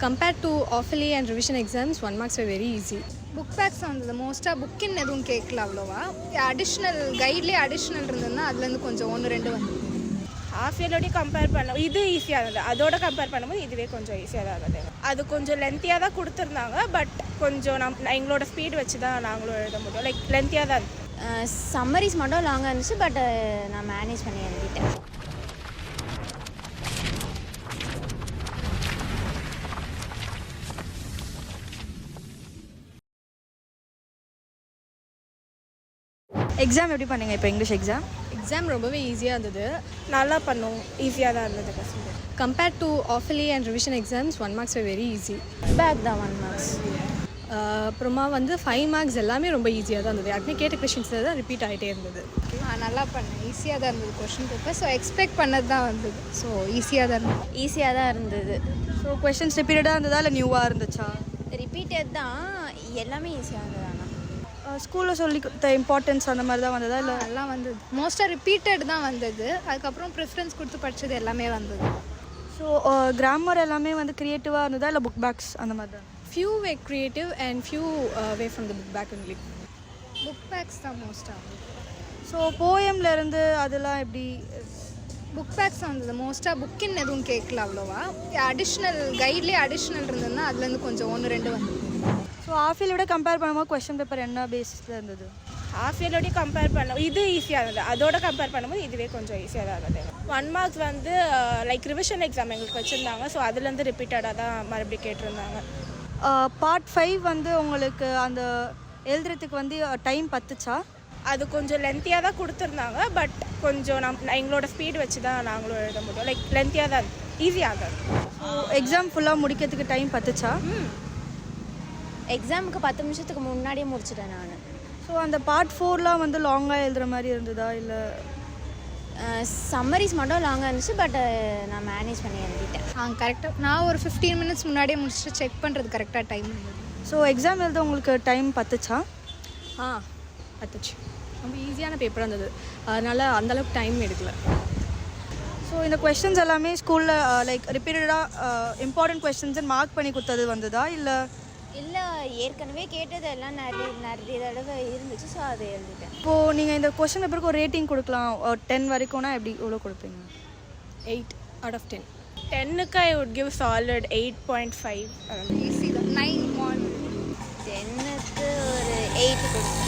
Compared to OFLE and revision exams, 1 marks were very easy. Book backs வந்தது மோஸ்ட்டாக புக்கின் எதுவும் கேட்கல அவ்வளோவா. அடிஷ்னல் கைட்லேயே அடிஷ்னல் இருந்ததுன்னா அதுலேருந்து கொஞ்சம் 1-2 வந்து ஹாஃப் இயர்லோடய கம்பேர் பண்ண இது ஈஸியாக இருந்தது. அதோட கம்பேர் பண்ணும்போது இதுவே கொஞ்சம் ஈஸியாக தான் இருந்தது. அது கொஞ்சம் லென்த்தியாக தான் கொடுத்துருந்தாங்க. பட் கொஞ்சம் எங்களோட ஸ்பீட் வச்சு தான் நாங்களும் எழுத முடியும். லைக் லென்த்தியாக தான் இருந்தது. சம்மரிஸ் மட்டும் லாங்காக இருந்துச்சு. பட் நான் மேனேஜ் பண்ணி எழுதிட்டேன். எக்ஸாம் எப்படி பண்ணீங்க? இப்போ இங்கிலீஷ் எக்ஸாம் ரொம்பவே ஈஸியாக இருந்தது. நல்லா பண்ணோம். ஈஸியாக தான் இருந்தது பசங்க. Compared to OFLE and revision exams, 1 marks were very easy. Back தான் 1 மார்க்ஸ். அப்புறமா வந்து 5 மார்க்ஸ் எல்லாமே ரொம்ப ஈஸியாக தான் இருந்தது. யாருமே கேட்ட கொஷின்ஸ் தான் ரிப்பீட் ஆகிட்டே இருந்தது. நல்லா பண்ணேன். ஈஸியாக தான் இருந்தது கொஷின் பேப்பர். ஸோ எக்ஸ்பெக்ட் பண்ணது தான் வந்தது. ஸோ ஈஸியாக தான் இருந்தது. ஈஸியாக தான் இருந்தது. ஸோ கொஷின்ஸ் ரிப்பீட்டடாக இருந்ததா இல்லை நியூவாக இருந்துச்சா? ரிப்பீட்டட் தான். எல்லாமே ஈஸியாக இருந்தது. ஆனால் ஸ்கூலில் சொல்லி கொடுத்த இம்பார்ட்டன்ஸ் அந்த மாதிரி தான் வந்ததா இல்லை? எல்லாம் வந்தது. மோஸ்ட்டாக ரிப்பீட்டட் தான் வந்தது. அதுக்கப்புறம் ப்ரிஃபரன்ஸ் கொடுத்து படித்தது எல்லாமே வந்தது. ஸோ கிராமர் எல்லாமே வந்து க்ரியேட்டிவாக இருந்ததா இல்லை புக் பேக்ஸ் அந்த மாதிரி தான்? Few were creative and few were from the book back only. Book backs தான் மோஸ்ட்டாக. ஸோ போயம்லேருந்து அதெல்லாம் எப்படி? புக் பேக்ஸ் வந்தது. மோஸ்ட்டாக புக்கின் எதுவும் கேட்கல அவ்வளோவா. அடிஷ்னல் கைட்லேயே அடிஷ்னல் இருந்ததுன்னா அதுலேருந்து கொஞ்சம் 1-2 வந்து ஸோ ஆஃபீலோட கம்பேர் பண்ணும்போது கொஸ்டின் பேப்பர் என்ன பேஸிஸில் இருந்தது? ஹாஃப் இயர்லோடய கம்பேர் பண்ண இது ஈஸியாக இருந்தது. அதோட கம்பேர் பண்ணும்போது இதுவே கொஞ்சம் ஈஸியாக தான் இருந்தது. 1 மார்க்ஸ் வந்து லைக் ரிவிஷன் எக்ஸாம் எங்களுக்கு வச்சுருந்தாங்க. ஸோ அதுலேருந்து ரிப்பீட்டடாக தான் மறுபடியும் கேட்டிருந்தாங்க. பார்ட் 5 வந்து உங்களுக்கு அந்த எழுதுறதுக்கு வந்து டைம் பத்துச்சா? அது கொஞ்சம் லென்த்தியாக தான் கொடுத்துருந்தாங்க. பட் கொஞ்சம் எங்களோட ஸ்பீட் வச்சு தான் நாங்களும் எழுத முடியும். லைக் லென்த்தியாக தான் ஈஸியாக தான். ஸோ எக்ஸாம் ஃபுல்லாக முடிக்கிறதுக்கு டைம் பத்துச்சா? எக்ஸாமுக்கு 10 நிமிஷத்துக்கு முன்னாடியே முடிச்சிட்டேன் நான். ஸோ அந்த பார்ட் 4லாம் வந்து லாங்காக எழுதுகிற மாதிரி இருந்ததா இல்லை? சம்மரிஸ் மட்டும் லாங்காக இருந்துச்சு. பட் நான் மேனேஜ் பண்ணி எழுதிட்டேன். கரெக்டாக நான் ஒரு 15 மினிட்ஸ் முன்னாடியே முடிச்சுட்டு செக் பண்ணுறது கரெக்டாக டைம் இருந்தது. ஸோ எக்ஸாம் எழுத உங்களுக்கு டைம் பத்துச்சா? பத்துச்சு. ரொம்ப ஈஸியான பேப்பராக இருந்தது. அதனால் அந்தளவுக்கு டைம் எடுக்கல. ஸோ இந்த கொஸ்டின்ஸ் எல்லாமே ஸ்கூலில் லைக் ரிப்பீட்டடாக இம்பார்ட்டன்ட் கொஸ்டின்ஸ் மார்க் பண்ணி கொடுத்தது வந்ததா இல்லை? இல்லை, ஏற்கனவே கேட்டது எல்லாம் நிறைய தடவை இருந்துச்சு. ஸோ அதை எழுதிட்டேன். இப்போது நீங்கள் இந்த கொஸ்டின் பேப்பருக்கு ஒரு ரேட்டிங் கொடுக்கலாம் 10 வரைக்கும்னா எப்படி எவ்வளோ கொடுப்பீங்க? 8 out of 10. 10க்கு I would give solid 8.5. Easy தான். 9 10க்கு ஒரு 8 கொடுத்தேன்.